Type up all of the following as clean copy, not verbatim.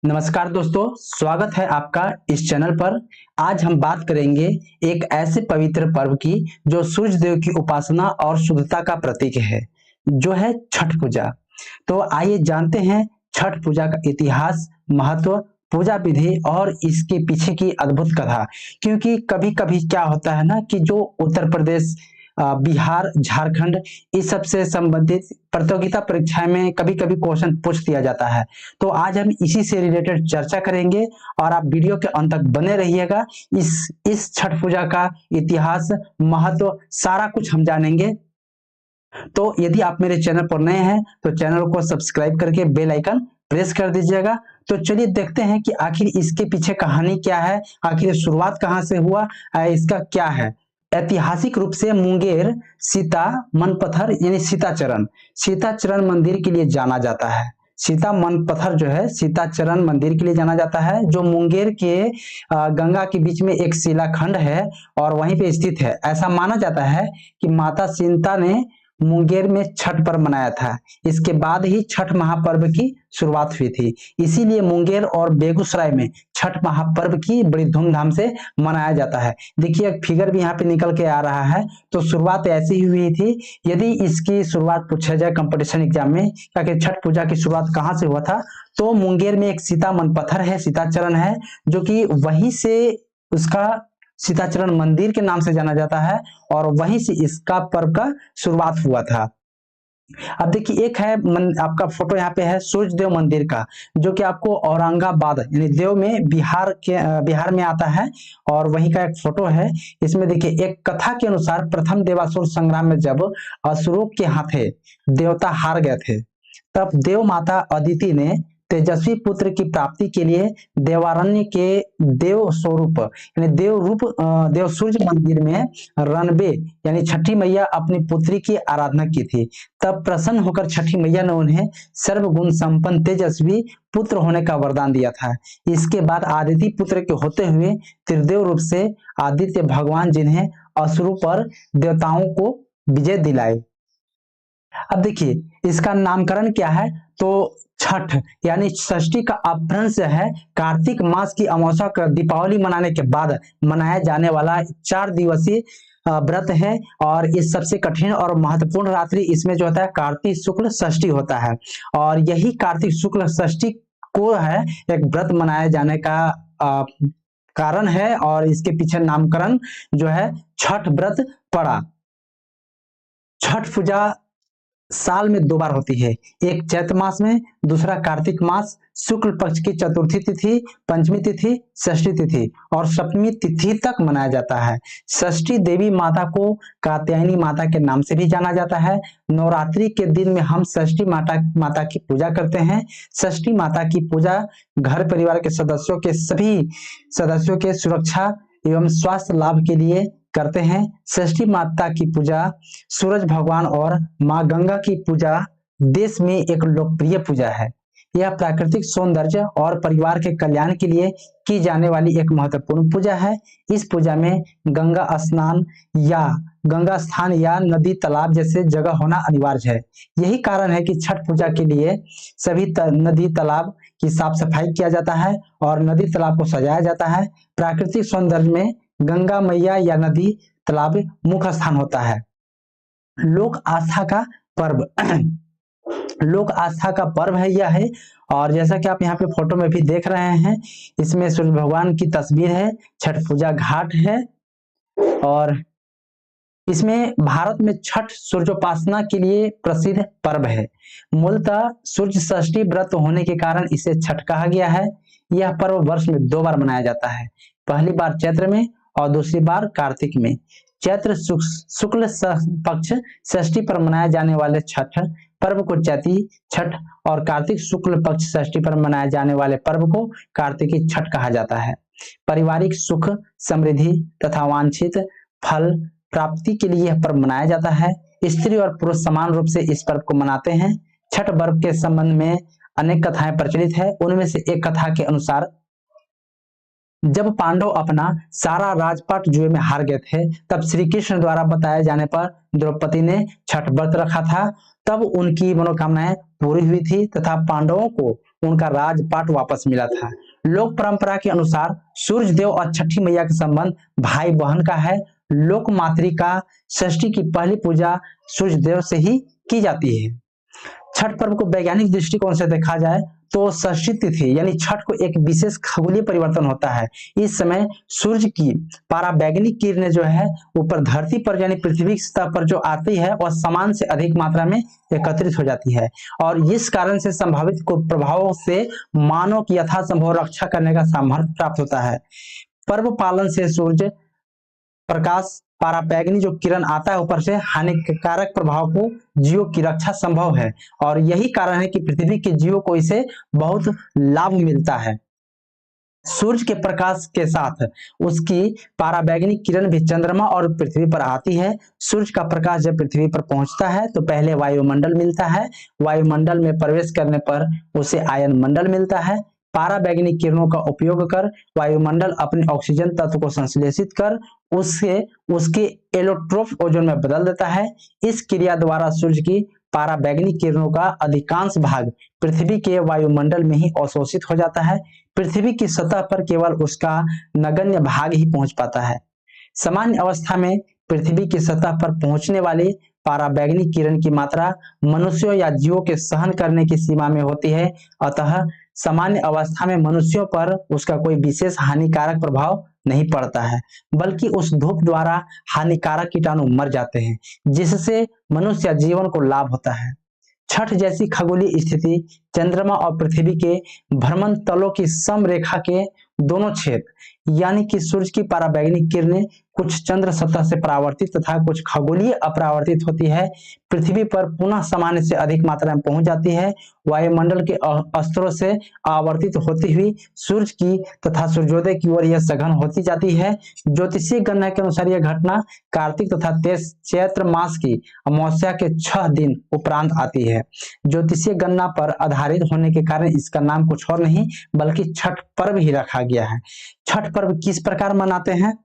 नमस्कार दोस्तों, स्वागत है आपका इस चैनल पर। आज हम बात करेंगे एक ऐसे पवित्र पर्व की जो सूर्य देव की उपासना और शुद्धता का प्रतीक है, जो है छठ पूजा। तो आइए जानते हैं छठ पूजा का इतिहास, महत्व, पूजा विधि और इसके पीछे की अद्भुत कथा। क्योंकि कभी-कभी क्या होता है ना कि जो उत्तर प्रदेश, बिहार, झारखंड इस सब से संबंधित प्रतियोगिता परीक्षाएं में कभी-कभी क्वेश्चन पूछ दिया जाता है। तो आज हम इसी से रिलेटेड चर्चा करेंगे और आप वीडियो के अंत तक बने रहिएगा। इस छठ पूजा का इतिहास, महत्व सारा कुछ हम जानेंगे। तो यदि आप मेरे चैनल पर नए हैं तो चैनल को सब्सक्राइब करके बेल आइकन प्रेस कर दीजिएगा। तो चलिए देखते हैं कि आखिर इसके पीछे कहानी क्या है, आखिर शुरुआत कहाँ से हुआ, इसका क्या है। ऐतिहासिक रूप से मुंगेर सीता मनपत्थर यानी सीताचरण मंदिर के लिए जाना जाता है। सीता मन पत्थर जो है सीताचरण मंदिर के लिए जाना जाता है, जो मुंगेर के गंगा के बीच में एक शिलाखंड है और वहीं पे स्थित है। ऐसा माना जाता है कि माता सीता ने मुंगेर में छठ पर्व मनाया था। इसके बाद ही छठ महापर्व की शुरुआत हुई थी। इसीलिए मुंगेर और बेगूसराय में छठ महापर्व की बड़ी धूमधाम से मनाया जाता है। देखिए एक फिगर भी यहाँ पे निकल के आ रहा है। तो शुरुआत ऐसी ही हुई थी। यदि इसकी शुरुआत पूछा जाए कंपटीशन एग्जाम में कि छठ पूजा की शुरुआत कहाँ से हुआ था, तो मुंगेर में एक सीता मन पत्थर है, सीताचरण है, जो कि वहीं से उसका सीताचरण मंदिर के नाम से जाना जाता है और वहीं से इसका पर्व का शुरुआत हुआ था। अब देखिए एक है आपका फोटो यहाँ पे है सूर्य देव मंदिर का, जो कि आपको औरंगाबाद यानी देव में बिहार में आता है और वहीं का एक फोटो है। इसमें देखिए एक कथा के अनुसार प्रथम देवासुर संग्राम में जब असुरों के हाथे देवता हार गए थे, तब देव माता अदिति ने तेजस्वी पुत्र की प्राप्ति के लिए देवारण्य के देव स्वरूप यानी देव सूर्य मंदिर में रणबे यानी छठी मैया अपनी पुत्री की आराधना की थी। तब प्रसन्न होकर छठी मैया ने उन्हें सर्वगुण संपन्न तेजस्वी पुत्र होने का वरदान दिया था। इसके बाद आदित्य पुत्र के होते हुए त्रिदेव रूप से आदित्य भगवान जिन्हें असुरों पर देवताओं को विजय दिलाए। अब देखिए इसका नामकरण क्या है, तो छठ यानी षष्ठी का अपभ्रंश है। कार्तिक मास की अमावस्या कर दीपावली मनाने के बाद मनाया जाने वाला 4 दिवसीय व्रत है और इस सबसे कठिन और महत्वपूर्ण रात्रि इसमें जो होता है कार्तिक शुक्ल षष्ठी होता है। और यही कार्तिक शुक्ल षष्ठी को है एक व्रत मनाए जाने का कारण है और इसके पीछे नामकरण जो है छठ व्रत पड़ा। छठ पूजा साल में 2 बार होती है, एक चैत्र मास में, दूसरा कार्तिक मास शुक्ल पक्ष की चतुर्थी तिथि, पंचमी तिथि, षष्ठी तिथि और सप्तमी तिथि तक मनाया जाता है। षष्ठी देवी माता को कात्यायनी माता के नाम से भी जाना जाता है। नवरात्रि के दिन में हम षष्ठी माता की पूजा करते हैं। षष्ठी माता की पूजा घर परिवार के सभी सदस्यों के सुरक्षा एवं स्वास्थ्य लाभ के लिए करते हैं। षष्ठी माता की पूजा सूरज भगवान और मां गंगा की पूजा देश में एक लोकप्रिय पूजा है। यह प्राकृतिक सौंदर्य और परिवार के कल्याण के लिए की जाने वाली एक महत्वपूर्ण पूजा है। इस पूजा में गंगा स्थान या नदी तालाब जैसे जगह होना अनिवार्य है। यही कारण है कि छठ पूजा के लिए सभी नदी तालाब की साफ सफाई किया जाता है और नदी तालाब को सजाया जाता है। प्राकृतिक सौंदर्य में गंगा मैया या नदी तालाब मुख्य स्थान होता है। लोक आस्था का पर्व लोक आस्था का पर्व है यह है। और जैसा कि आप यहाँ पे फोटो में भी देख रहे हैं, इसमें सूर्य भगवान की तस्वीर है, छठ पूजा घाट है और इसमें भारत में छठ सूर्योपासना के लिए प्रसिद्ध पर्व है। मूलतः सूर्य षष्ठी व्रत होने के कारण इसे छठ कहा गया है। यह पर्व वर्ष में 2 बार मनाया जाता है, पहली बार चैत्र में और दूसरी बार कार्तिक में। चैत्र शुक्ल पक्ष षष्ठी पर मनाए जाने वाले छठ पर्व को चैती छठ और कार्तिक शुक्ल पक्ष षष्ठी पर मनाए जाने वाले पर्व को कार्तिकी छठ कहा जाता है। पारिवारिक सुख, समृद्धि तथा वांछित फल प्राप्ति के लिए यह पर्व मनाया जाता है। स्त्री और पुरुष समान रूप से इस पर्व को मनाते हैं। छठ पर्व के संबंध में अनेक कथाएं प्रचलित है। उनमें से एक कथा के अनुसार जब पांडव अपना सारा राजपाट जुए में हार गए थे, तब श्री कृष्ण द्वारा बताए जाने पर द्रौपदी ने छठ व्रत रखा था। तब उनकी मनोकामनाएं पूरी हुई थी तथा पांडवों को उनका राजपाट वापस मिला था। लोक परंपरा के अनुसार सूर्य देव और छठी मैया का संबंध भाई बहन का है। लोक मातृका षष्ठी की पहली पूजा सूर्य देव से ही की जाती है। छठ पर्व को वैज्ञानिक दृष्टिकोण से देखा जाए तो षष्ठी तिथि यानी छठ को एक विशेष खगोलीय परिवर्तन होता है। इस समय सूर्य की पराबैंगनी किरणें जो है ऊपर धरती पर यानी पृथ्वी की सतह पर जो आती है वह समान से अधिक मात्रा में एकत्रित हो जाती है और इस कारण से संभावित प्रभावों से मानव की यथासंभव रक्षा करने का सामर्थ्य प्राप्त होता है। पर्व पालन से सूर्य प्रकाश पराबैंगनी जो किरण आता है ऊपर से हानिकारक प्रभाव को जीवों की रक्षा संभव है और यही कारण है कि पृथ्वी के जीवों को इसे बहुत लाभ मिलता है। सूर्य के प्रकाश के साथ उसकी पराबैंगनी किरण भी चंद्रमा और पृथ्वी पर आती है। सूर्य का प्रकाश जब पृथ्वी पर पहुंचता है तो पहले वायुमंडल मिलता है। वायुमंडल में प्रवेश करने पर उसे आयन मंडल मिलता है। पराबैंगनी किरणों का उपयोग कर वायुमंडल अपने ऑक्सीजन तत्व को संश्लेषित कर उसके एलोट्रोप ओजोन में बदल देता है। इस क्रिया द्वारा सूर्य की पराबैंगनी किरणों का अधिकांश भाग पृथ्वी के वायुमंडल में ही अवशोषित हो जाता है। पृथ्वी की सतह पर केवल उसका नगण्य भाग ही पहुंच पाता है। सामान्य अवस्था में पृथ्वी की सतह पर पहुंचने वाली पराबैंगनी किरण की मात्रा मनुष्यों या जीवों के सहन करने की सीमा में होती है। अतः सामान्य अवस्था में मनुष्यों पर उसका कोई विशेष हानिकारक प्रभाव नहीं पड़ता है, बल्कि उस धूप द्वारा हानिकारक कीटाणु मर जाते हैं, जिससे मनुष्य या जीवन को लाभ होता है। छठ जैसी खगोलीय स्थिति चंद्रमा और पृथ्वी के भ्रमण तलों की समरेखा के दोनों छेद यानी कि सूर्य की पराबैंगनी किरणें कुछ चंद्र सतह से परावर्तित तथा कुछ खगोलीय अपरावर्तित होती है, पृथ्वी पर पुनः सामान्य से अधिक मात्रा में पहुंच जाती है। वायुमंडल के स्तरों से आवर्तित होती हुई सूर्य की तथा सूर्योदय की ओर यह सघन होती जाती है। ज्योतिषीय गणना के अनुसार यह घटना कार्तिक तथा चैत्र मास की अमावस्या के 6 दिन उपरांत आती है। ज्योतिषीय गणना पर आधारित होने के कारण इसका नाम कुछ और नहीं बल्कि छठ पर्व ही रखा गया है। छठ पर्व किस प्रकार मनाते हैं?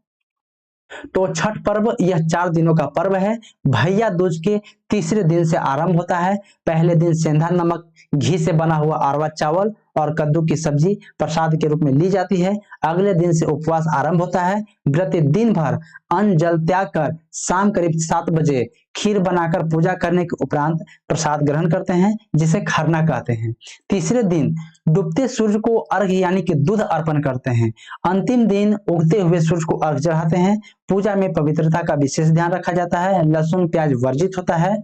तो छठ पर्व यह 4 दिनों का पर्व है। भैया दूज के तीसरे दिन से आरंभ होता है। पहले दिन सेंधा नमक घी से बना हुआ अरवा चावल और कद्दू की सब्जी प्रसाद के रूप में ली जाती है। अगले दिन से उपवास आरंभ होता है। व्रती दिन भर अन्न जल त्याग कर शाम करीब 7 बजे खीर बनाकर पूजा करने के उपरांत प्रसाद ग्रहण करते हैं, जिसे खरना कहते हैं। तीसरे दिन डूबते सूर्य को अर्घ्य यानी कि दूध अर्पण करते हैं। अंतिम दिन उगते हुए सूर्य को अर्घ्य चढ़ाते हैं। पूजा में पवित्रता का विशेष ध्यान रखा जाता है। लहसुन प्याज वर्जित होता है।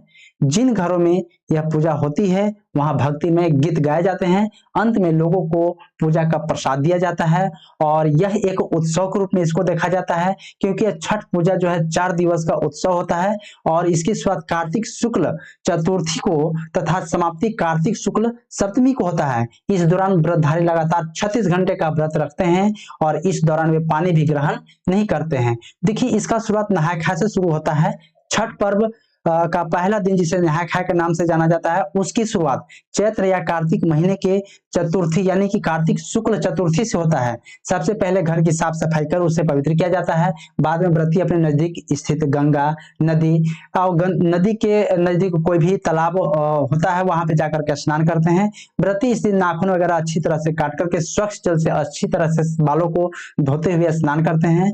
जिन घरों में यह पूजा होती है वहां भक्ति में गीत गाए जाते हैं। अंत में लोगों को पूजा का प्रसाद दिया जाता है और यह एक उत्सव के रूप में इसको देखा जाता है, क्योंकि छठ पूजा जो है 4 दिवस का उत्सव होता है और इसकी शुरुआत कार्तिक शुक्ल चतुर्थी को तथा समाप्ति कार्तिक शुक्ल सप्तमी को होता है। इस दौरान व्रतधारी लगातार 36 घंटे का व्रत रखते हैं और इस दौरान वे पानी भी ग्रहण नहीं करते हैं। देखिए, इसका शुरुआत नहाय खाय से शुरू होता है। छठ पर्व का पहला दिन जिसे नहाय खाय के नाम से जाना जाता है, उसकी शुरुआत चैत्र या कार्तिक महीने के चतुर्थी यानी कि कार्तिक शुक्ल चतुर्थी से होता है। सबसे पहले घर की साफ सफाई कर उसे पवित्र किया जाता है। बाद में व्रती अपने नजदीक स्थित गंगा नदी और नदी के नजदीक कोई भी तालाब होता है वहां पे जाकर के स्नान करते हैं। व्रती इस दिन नाखून वगैरह अच्छी तरह से काट करके स्वच्छ जल से अच्छी तरह से बालों को धोते हुए स्नान करते हैं।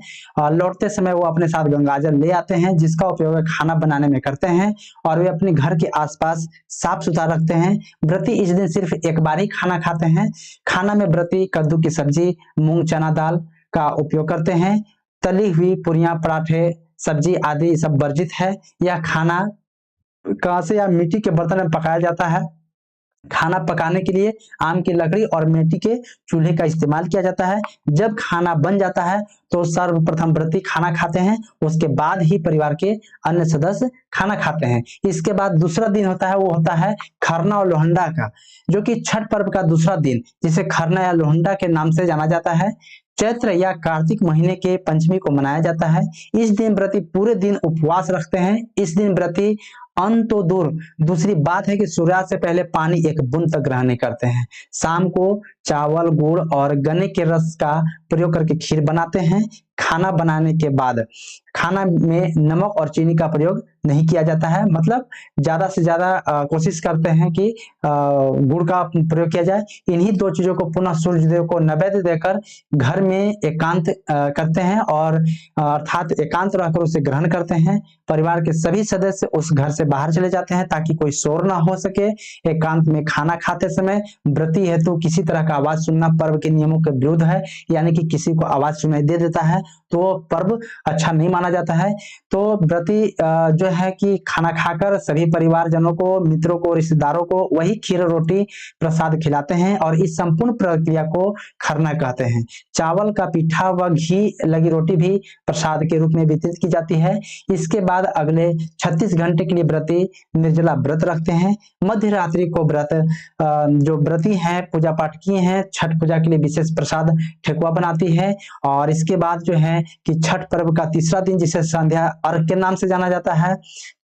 लौटते समय वो अपने साथ गंगाजल ले आते हैं, जिसका उपयोग खाना बनाने में करते हैं और वे अपने घर के आसपास साफ सुथरा रखते हैं। व्रती इस दिन सिर्फ एक बार ही खाना खाते हैं। खाना में व्रती कद्दू की सब्जी, मूंग चना दाल का उपयोग करते हैं। तली हुई पुरियां, पराठे, सब्जी आदि सब वर्जित है। यह खाना कांसे या मिट्टी के बर्तन में पकाया जाता है। खाना पकाने के लिए आम की लकड़ी और मिट्टी के चूल्हे का इस्तेमाल किया जाता है। जब खाना बन जाता है तो सर्वप्रथम व्रती खाना खाते हैं, उसके बाद ही परिवार के अन्य सदस्य खाना खाते हैं। इसके बाद दूसरा दिन होता है, वो होता है खरना और लोहंडा का, जो कि छठ पर्व का दूसरा दिन, जिसे खरना या लोहंडा के नाम से जाना जाता है। चैत्र या कार्तिक महीने के पंचमी को मनाया जाता है। इस दिन व्रती पूरे दिन उपवास रखते हैं। इस दिन व्रती अन्न तो दूर, दूसरी बात है कि सूर्यास्त से पहले पानी एक बूंद तक ग्रहण नहीं करते हैं। शाम को चावल, गुड़ और गन्ने के रस का प्रयोग करके खीर बनाते हैं। खाना बनाने के बाद खाना में नमक और चीनी का प्रयोग नहीं किया जाता है, मतलब ज्यादा से ज्यादा कोशिश करते हैं कि गुड़ का प्रयोग किया जाए। इन्हीं दो चीजों को पुनः सूर्यदेव को नैवेद्य देकर घर में एकांत करते हैं और अर्थात एकांत रहकर उसे ग्रहण करते हैं। परिवार के सभी सदस्य उस घर से बाहर चले जाते हैं ताकि कोई शोर ना हो सके। एकांत में खाना खाते समय व्रती हेतु किसी तरह का आवाज सुनना पर्व के नियमों के विरुद्ध है, यानी कि किसी को आवाज सुनाई दे देता है तो पर्व अच्छा नहीं माना जाता है। तो व्रती जो है कि खाना खाकर सभी परिवारजनों को, मित्रों को, रिश्तेदारों को वही खीर रोटी प्रसाद खिलाते हैं और इस संपूर्ण प्रक्रिया को खरना कहते हैं। चावल का पीठा व घी लगी रोटी भी प्रसाद के रूप में वितरित की जाती है। इसके बाद अगले 36 घंटे के लिए व्रती निर्जला व्रत रखते हैं। मध्य रात्रि को व्रत जो व्रती हैं पूजा पाठ किए हैं, छठ पूजा के लिए विशेष प्रसाद ठेकुआ बनाती है। और इसके बाद जो है कि छठ पर्व का तीसरा दिन, जिसे संध्या अर्घ के नाम से जाना जाता है,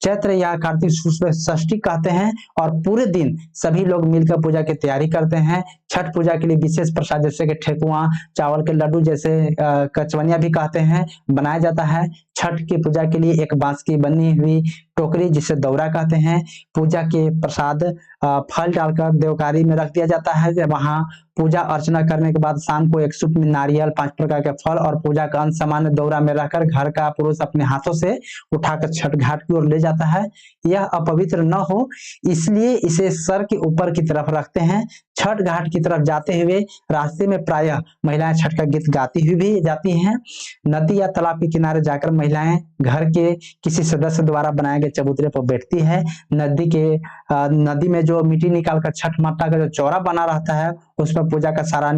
चैत्र या कार्तिक शुक्ल षष्ठी कहते हैं, और पूरे दिन सभी लोग मिलकर पूजा की तैयारी करते हैं। छठ पूजा के लिए विशेष प्रसाद जैसे कि ठेकुआ, चावल के लड्डू जैसे कचवनिया भी कहते हैं, बनाया जाता है। छठ की पूजा के लिए एक बांस की बनी हुई टोकरी जिसे दौरा कहते हैं, पूजा के प्रसाद फल डालकर देवकारी में रख दिया जाता है। वहां पूजा अर्चना करने के बाद शाम को एक सूप में नारियल, 5 प्रकार के फल और पूजा का अंश सामान्य दौरा में रखकर घर का पुरुष अपने हाथों से उठाकर छठ घाट की ओर ले जाता है। यह अपवित्र न हो इसलिए इसे सर के ऊपर की तरफ रखते हैं। छठ घाट की तरफ जाते हुए रास्ते में प्रायः महिलाएं छठ का गीत गाती हुई भी जाती हैं। नदी या तालाब के किनारे जाकर महिलाएं घर के किसी सदस्य द्वारा बनाए गए चबूतरे पर बैठती है। नदी में जो मिट्टी निकालकर छठ माता का जो चौरा बना रहता है उस पर पूजा का सारा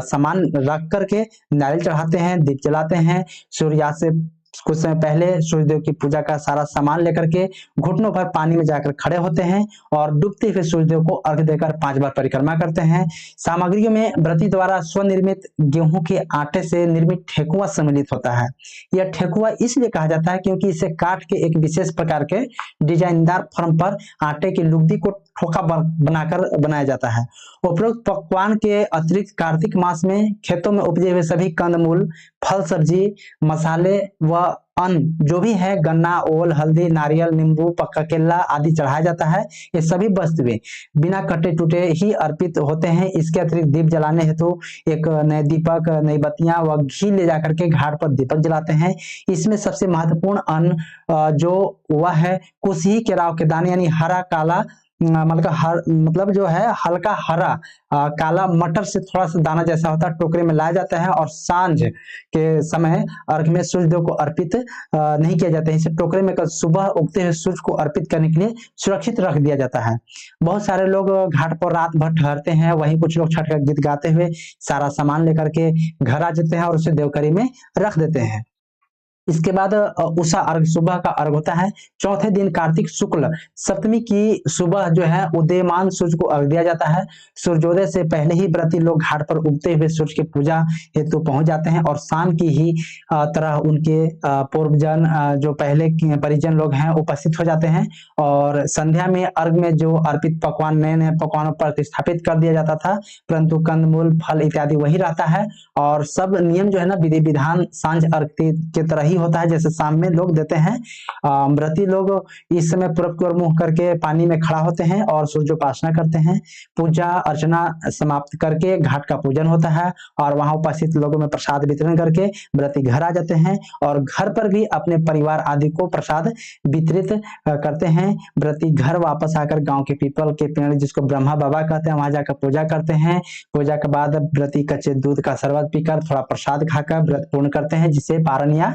सामान रख करके नारियल चढ़ाते हैं, दीप जलाते हैं। सूर्यास्त से कुछ समय पहले सूर्यदेव की पूजा का सारा सामान लेकर के घुटनों पर पानी में जाकर खड़े होते हैं और डूबते हुए सूर्यदेव को अर्घ देकर 5 बार परिक्रमा करते हैं। सामग्रियों में व्रती द्वारा स्वनिर्मित गेहूं के आटे से निर्मित ठेकुआ सम्मिलित होता है। यह ठेकुआ इसलिए कहा जाता है क्योंकि इसे काट के एक विशेष प्रकार के डिजाइनदार फर्म पर आटे की लुगदी को ठोका बनाकर बनाया जाता है। उपरोक्त पकवान के अतिरिक्त कार्तिक मास में खेतों में उपजे हुए सभी कंदमूल, फल, सब्जी, मसाले व अन्न जो भी है, गन्ना, ओल, हल्दी, नारियल, नींबू, पक्का केला आदि चढ़ाया जाता है। ये सभी वस्तुएं बिना कटे टूटे ही अर्पित होते हैं। इसके अतिरिक्त दीप जलाने हेतु एक नए दीपक, नई बत्तियां व घी ले जाकर के घाट पर दीपक जलाते हैं। इसमें सबसे महत्वपूर्ण अन्न जो वह है कुशी के राव के दाने, यानी हरा काला मतलब जो है हल्का हरा काला मटर से थोड़ा सा दाना जैसा होता है, टोकरे में लाया जाता है और सांझ के समय अर्घ में सूर्यदेव को अर्पित नहीं किया जाता है। इसे टोकरे में सुबह उगते हुए सूर्य को अर्पित करने के लिए सुरक्षित रख दिया जाता है। बहुत सारे लोग घाट पर रात भर ठहरते हैं, वहीं कुछ लोग छठ का गीत गाते हुए सारा सामान लेकर के घर आ जाते हैं और उसे देवकरी में रख देते हैं। इसके बाद उषा अर्घ, सुबह का अर्घ होता है। चौथे दिन कार्तिक शुक्ल सप्तमी की सुबह जो है उदयमान सूर्य को अर्घ दिया जाता है। सूर्योदय से पहले ही व्रती लोग घाट पर उगते हुए सूर्य की पूजा हेतु पहुंच जाते हैं और शाम की ही तरह उनके पूर्वजन जो पहले परिजन लोग हैं उपस्थित हो जाते हैं और संध्या में अर्घ में जो अर्पित पकवान नए नए पकवानों पर प्रतिस्थापित कर दिया जाता था, परंतु कंदमूल, फल इत्यादि वही रहता है और सब नियम जो है ना विधि विधान सांझ अर्घ की तरह ही होता है जैसे शाम में लोग देते हैं। व्रती लोग इस समय पूरब की ओर मुंह करके पानी में खड़ा होते हैं और सूर्योपासना करते हैं। पूजा अर्चना समाप्त करके घाट का पूजन होता है और वहां उपस्थित लोगों में प्रसाद वितरण करके व्रती घर आ जाते हैं और घर पर भी अपने परिवार आदि को प्रसाद वितरित करते हैं। व्रती घर वापस आकर गांव के पीपल के पेड़, जिसको ब्रह्मा बाबा कहते हैं, वहां जाकर पूजा करते हैं। पूजा के बाद व्रती कच्चे दूध का शरबत पीकर थोड़ा प्रसाद खाकर व्रत पूर्ण करते हैं, जिसे पारण या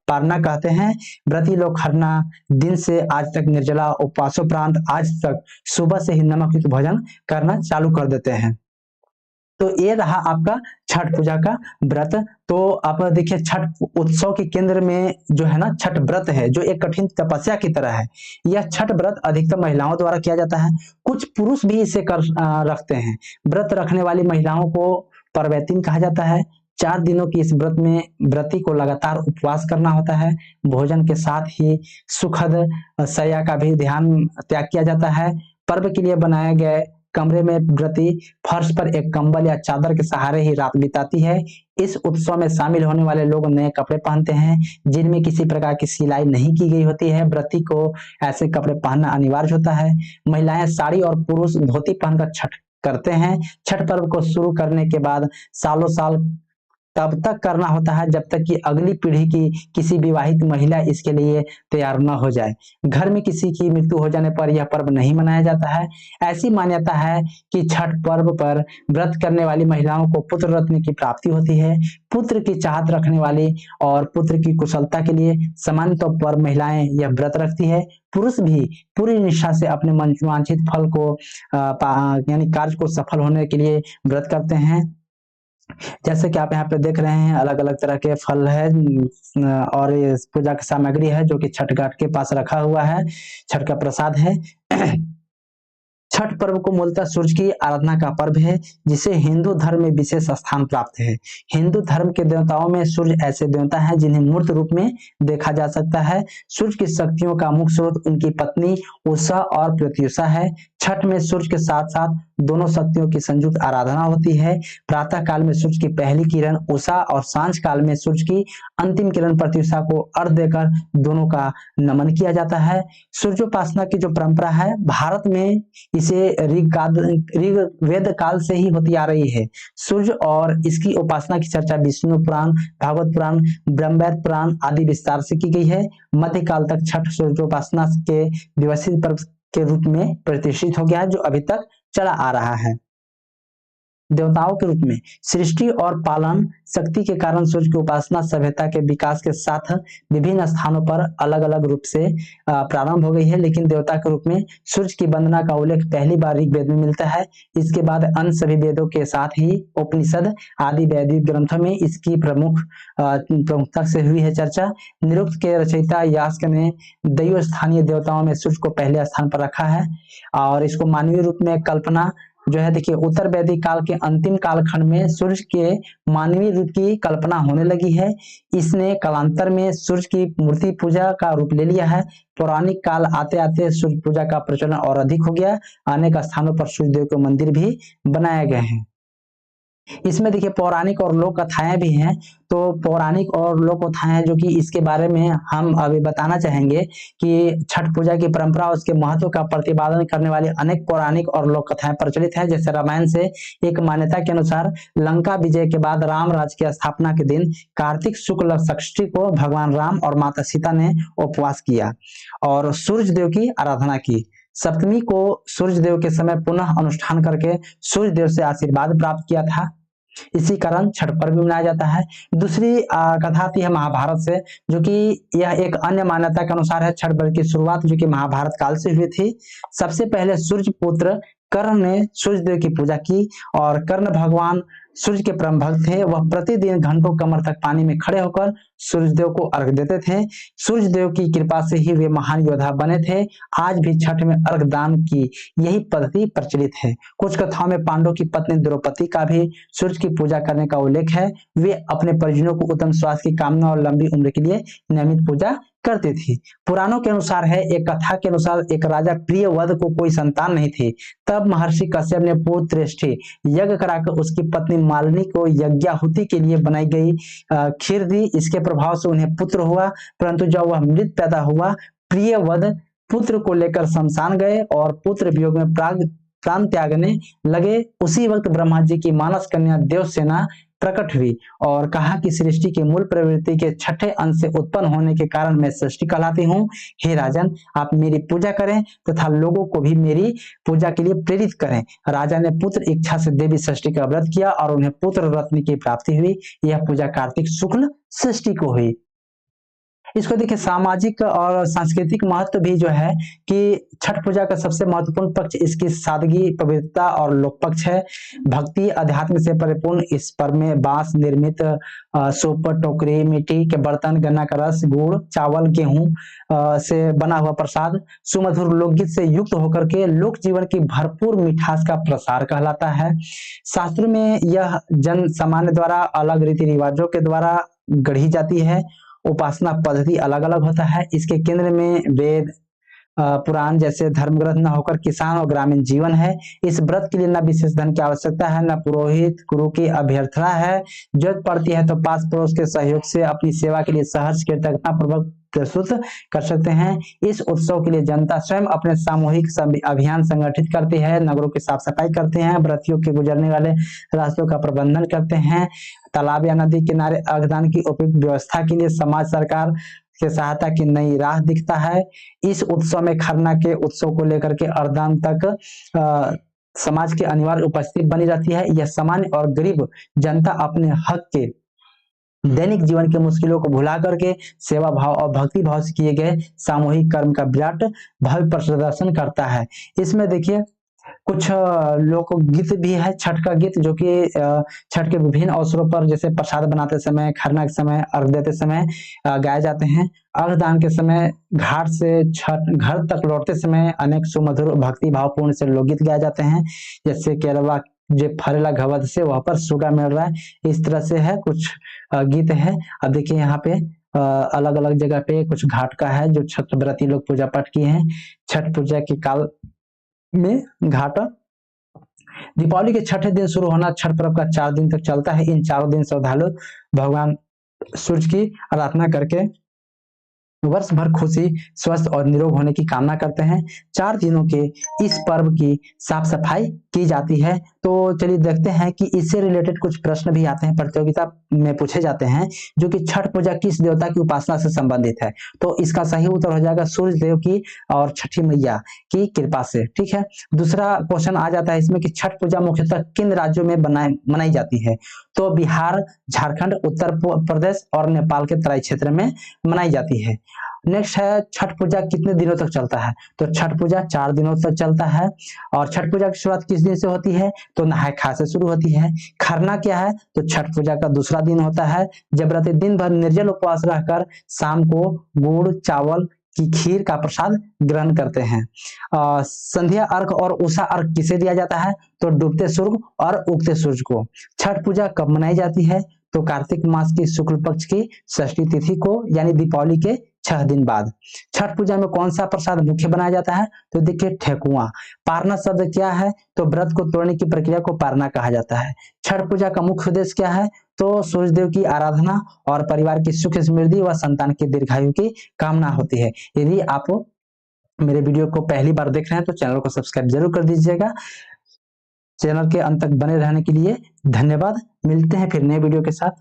पारना कहते हैं। व्रती लोग खरना दिन से आज तक निर्जला उपवासोपरांत आज तक सुबह से ही नमक युक्त भोजन करना चालू कर देते हैं। तो ये रहा आपका छठ पूजा का व्रत। तो आप देखिए छठ उत्सव के केंद्र में जो है ना छठ व्रत है, जो एक कठिन तपस्या की तरह है। यह छठ व्रत अधिकतर महिलाओं द्वारा किया जाता है, कुछ पुरुष भी इसे कर रखते हैं। व्रत रखने वाली महिलाओं को परवैतिन कहा जाता है। 4 दिनों की इस व्रत में व्रती को लगातार उपवास करना होता है। भोजन के साथ ही सुखद शय्या का भी ध्यान त्याग किया जाता है। पर्व के लिए बनाए गए कमरे में व्रती फर्श पर एक कंबल या चादर के सहारे ही रात बिताती है। इस उत्सव में शामिल होने वाले लोग नए कपड़े पहनते हैं जिनमें किसी प्रकार की सिलाई नहीं की गई होती है। व्रती को ऐसे कपड़े पहनना अनिवार्य होता है। महिलाएं साड़ी और पुरुष धोती पहनकर छठ करते हैं। छठ पर्व को शुरू करने के बाद सालों साल तब तक करना होता है जब तक कि अगली पीढ़ी की किसी विवाहित महिला इसके लिए तैयार न हो जाए। घर में किसी की मृत्यु हो जाने पर यह पर्व नहीं मनाया जाता है। ऐसी मान्यता है कि छठ पर्व पर व्रत करने वाली महिलाओं को पुत्र रत्न की प्राप्ति होती है। पुत्र की चाहत रखने वाली और पुत्र की कुशलता के लिए सामान्य तौर पर महिलाएं यह व्रत रखती है। पुरुष भी पूरी निष्ठा से अपने मनोवांछित फल को यानी कार्य को सफल होने के लिए व्रत करते हैं। जैसे कि आप यहाँ पे देख रहे हैं अलग अलग तरह के फल है और ये पूजा की सामग्री है जो कि छठ घाट के पास रखा हुआ है। छठ का प्रसाद है। छठ पर्व को मूलतः सूर्य की आराधना का पर्व है जिसे हिंदू धर्म में विशेष स्थान प्राप्त है। हिंदू धर्म के देवताओं में सूर्य ऐसे देवता हैं जिन्हें मूर्त रूप में देखा जा सकता है। सूर्य की शक्तियों का मुख्य स्रोत उनकी पत्नी उषा और प्रत्युषा है। छठ में सूर्य के साथ साथ दोनों शक्तियों की संयुक्त आराधना होती है। प्रातः काल में सूर्य की पहली किरण उषा और सांझ काल में सूर्य की अंतिम किरण प्रत्युषा को अर्घ देकर दोनों का नमन किया जाता है। सूर्योपासना की जो परंपरा है भारत में इसे ऋग्वेद काल से ही होती आ रही है। सूर्य और इसकी उपासना की चर्चा विष्णु पुराण, भागवत पुराण, ब्रह्मवैवर्त पुराण आदि विस्तार से की गई है। मध्यकाल तक छठ सूर्योपासना के व्यवस्थित पर्व के रूप में प्रतिष्ठित हो गया है जो अभी तक चला आ रहा है। देवताओं के रूप में सृष्टि और पालन शक्ति के कारण सूर्य की उपासना सभ्यता के विकास के साथ विभिन्न स्थानों पर अलग अलग रूप से प्रारंभ हो गई है, लेकिन देवता के रूप में सूर्य की वंदना का उल्लेख पहली बार ऋग्वेद में मिलता है। इसके बाद अन्य सभी वेदों के साथ ही उपनिषद आदि वैदिक ग्रंथों में इसकी प्रमुखता से हुई है चर्चा। निरुक्त के रचयिता यास्क ने दैव स्थानीय देवताओं में सूर्य को पहले स्थान पर रखा है और इसको मानवीय रूप में कल्पना जो है देखिए उत्तर वैदिक काल के अंतिम कालखंड में सूर्य के मानवीय रूप की कल्पना होने लगी है। इसने कालांतर में सूर्य की मूर्ति पूजा का रूप ले लिया है। पौराणिक काल आते आते सूर्य पूजा का प्रचलन और अधिक हो गया। अनेक स्थानों पर सूर्य देव के मंदिर भी बनाए गए हैं। इसमें देखिए पौराणिक और लोक कथाएं भी हैं। तो पौराणिक और लोक कथाएं जो कि इसके बारे में हम अभी बताना चाहेंगे कि छठ पूजा की परंपरा उसके महत्व का प्रतिपादन करने वाली अनेक पौराणिक और लोक कथाएं प्रचलित हैं। जैसे रामायण से एक मान्यता के अनुसार लंका विजय के बाद राम राज्य की स्थापना के दिन कार्तिक शुक्ल षष्ठी को भगवान राम और माता सीता ने उपवास किया और सूर्य देव की आराधना की। सप्तमी को सूर्य देव के समय पुनः अनुष्ठान करके सूर्य देव से आशीर्वाद प्राप्त किया था। इसी कारण छठ पर्व मनाया जाता है। दूसरी कथा आती है महाभारत से, जो कि यह एक अन्य मान्यता के अनुसार है। छठ पर्व की शुरुआत जो कि महाभारत काल से हुई थी। सबसे पहले सूर्य पुत्र कर्ण ने सूर्य देव की पूजा की और कर्ण भगवान सूर्य के परम भक्त थे। वह प्रतिदिन घंटों कमर तक पानी में खड़े होकर सूर्य देव को अर्घ देते थे। सूर्य देव की कृपा से ही वे महान योद्धा बने थे। आज भी छठ में अर्घ दान की यही पद्धति प्रचलित है। कुछ कथाओं में पांडव की पत्नी द्रौपदी का भी सूर्य की पूजा करने का उल्लेख है। वे अपने परिजनों को उत्तम स्वास्थ्य की कामना और लंबी उम्र के लिए नियमित पूजा करती थी। पुराणों के अनुसार है, एक कथा के अनुसार एक राजा प्रियवध को कोई संतान नहीं थी। तब महर्षि कश्यप ने पुत्रश्रेष्ठी यज्ञ कराकर उसकी पत्नी मालिनी को यज्ञाहुति के लिए बनाई गई खीर दी। इसके प्रभाव से उन्हें पुत्र हुआ, परंतु जब वह मृत पैदा हुआ प्रियवध पुत्र को लेकर शमशान गए और पुत्र वियोग में प्राण त्यागने लगे। उसी वक्त ब्रह्मा जी की मानस कन्या देवसेना प्रकट हुई और कहा कि सृष्टि की मूल प्रवृत्ति के छठे अंश से उत्पन्न होने के कारण मैं सृष्टि कहलाती हूँ। हे राजन, आप मेरी पूजा करें तथा लोगों को भी मेरी पूजा के लिए प्रेरित करें। राजा ने पुत्र इच्छा से देवी षष्ठी का व्रत किया और उन्हें पुत्र रत्न की प्राप्ति हुई। यह पूजा कार्तिक शुक्ल षष्ठी को हुई। इसको देखिए सामाजिक और सांस्कृतिक महत्व भी जो है कि छठ पूजा का सबसे महत्वपूर्ण पक्ष इसकी सादगी, पवित्रता और लोक पक्ष है। भक्ति अध्यात्म से परिपूर्ण इस पर्व में बांस निर्मित सूप, टोकरी, मिट्टी के बर्तन, गन्ना का रस, गुड़, चावल, गेहूं से बना हुआ प्रसाद सुमधुर लोकगीत से युक्त होकर के लोक जीवन की भरपूर मिठास का प्रसार कहलाता है। शास्त्रों में यह जन सामान्य द्वारा अलग रीति रिवाजों के द्वारा गढ़ी जाती है। उपासना पद्धति अलग अलग होता है। इसके केंद्र में वेद पुराण जैसे धर्म ग्रंथ न होकर किसान और ग्रामीण जीवन है। इस व्रत के लिए न विशेष धन की आवश्यकता है, न पुरोहित गुरु की अभ्यर्थना है। जरूरत पड़ती है तो पास पड़ोस के सहयोग से अपनी सेवा के लिए सहर्ष कृतज्ञता पूर्वक प्रस्तुत कर सकते हैं। इस उत्सव के लिए जनता स्वयं अपने सामूहिक अभियान संगठित करती है, नगरों की साफ सफाई करते हैं, व्रतियों के गुजरने वाले रास्तों का प्रबंधन करते हैं। तालाब या नदी किनारे अर्घदान की उपयुक्त व्यवस्था के लिए समाज सरकार के सहायता की नई राह दिखता है। इस उत्सव में खरना के उत्सव को लेकर के अर्धदान तक समाज की अनिवार्य उपस्थिति बनी रहती है। यह सामान्य और गरीब जनता अपने हक के दैनिक जीवन की मुश्किलों को भुला करके सेवा भाव और भक्ति भाव से किए गए सामूहिक कर्म का विराट भव्य प्रदर्शन करता है। इसमें देखिए कुछ लोक गीत भी है छठ का गीत, जो कि छठ के विभिन्न अवसरों पर जैसे प्रसाद बनाते समय, खरना के समय, अर्घ देते समय गाए जाते हैं। अर्घदान के समय, घाट से छठ घर तक लौटते समय अनेक सुमधुर भक्ति भावपूर्ण से लोकगीत गाए जाते हैं, जैसे केरवा जे फरेला घवद से वहां पर सुगा मिल रहा है। इस तरह से है कुछ गीत है। अब देखिए यहाँ पे अलग अलग जगह पे कुछ घाट का है जो छठ व्रती लोग पूजा पाठ किए हैं। छठ पूजा के काल में घाट दीपावली के छठे दिन शुरू होना छठ पर्व का 4 दिन तक चलता है। इन 4 दिन श्रद्धालु भगवान सूर्य की आराधना करके वर्ष भर खुशी, स्वस्थ और निरोग होने की कामना करते हैं। 4 दिनों के इस पर्व की साफ सफाई की जाती है। तो चलिए देखते हैं कि इससे रिलेटेड कुछ प्रश्न भी आते हैं, प्रतियोगिता में पूछे जाते हैं, जो कि छठ पूजा किस देवता की उपासना से संबंधित है। तो इसका सही उत्तर हो जाएगा सूर्य देव की और छठी मैया की कृपा से। ठीक है। दूसरा क्वेश्चन आ जाता है इसमें कि छठ पूजा मुख्यतः किन राज्यों में मनाई जाती है। तो बिहार, झारखंड, उत्तर प्रदेश और नेपाल के तराई क्षेत्र में मनाई जाती है। नेक्स्ट है छठ पूजा कितने दिनों तक चलता है। तो छठ पूजा 4 दिनों तक चलता है। और छठ पूजा की शुरुआत किस दिन से होती है। तो नहाय खाय से शुरू होती है। खरना क्या है। तो छठ पूजा का दूसरा दिन होता है, जब व्रती दिन भर निर्जल उपवास रहकर शाम को गुड़ चावल की खीर का प्रसाद ग्रहण करते हैं। संध्या अर्घ और उषा अर्घ किसे दिया जाता है। तो डूबते सूर्य और उगते सूर्य को। छठ पूजा कब मनाई जाती है। तो कार्तिक मास की शुक्ल पक्ष की षष्ठी तिथि को, यानी दीपावली के 6 दिन बाद। छठ पूजा में कौन सा प्रसाद मुख्य बनाया जाता है। तो देखिए ठेकुआ। पारना शब्द क्या है। तो व्रत को तोड़ने की प्रक्रिया को पारना कहा जाता है। छठ पूजा का मुख्य उद्देश्य क्या है। तो सूर्यदेव की आराधना और परिवार की सुख समृद्धि व संतान की दीर्घायु की कामना होती है। यदि आप मेरे वीडियो को पहली बार देख रहे हैं तो चैनल को सब्सक्राइब जरूर कर दीजिएगा। चैनल के अंत तक बने रहने के लिए धन्यवाद। मिलते हैं फिर नए वीडियो के साथ।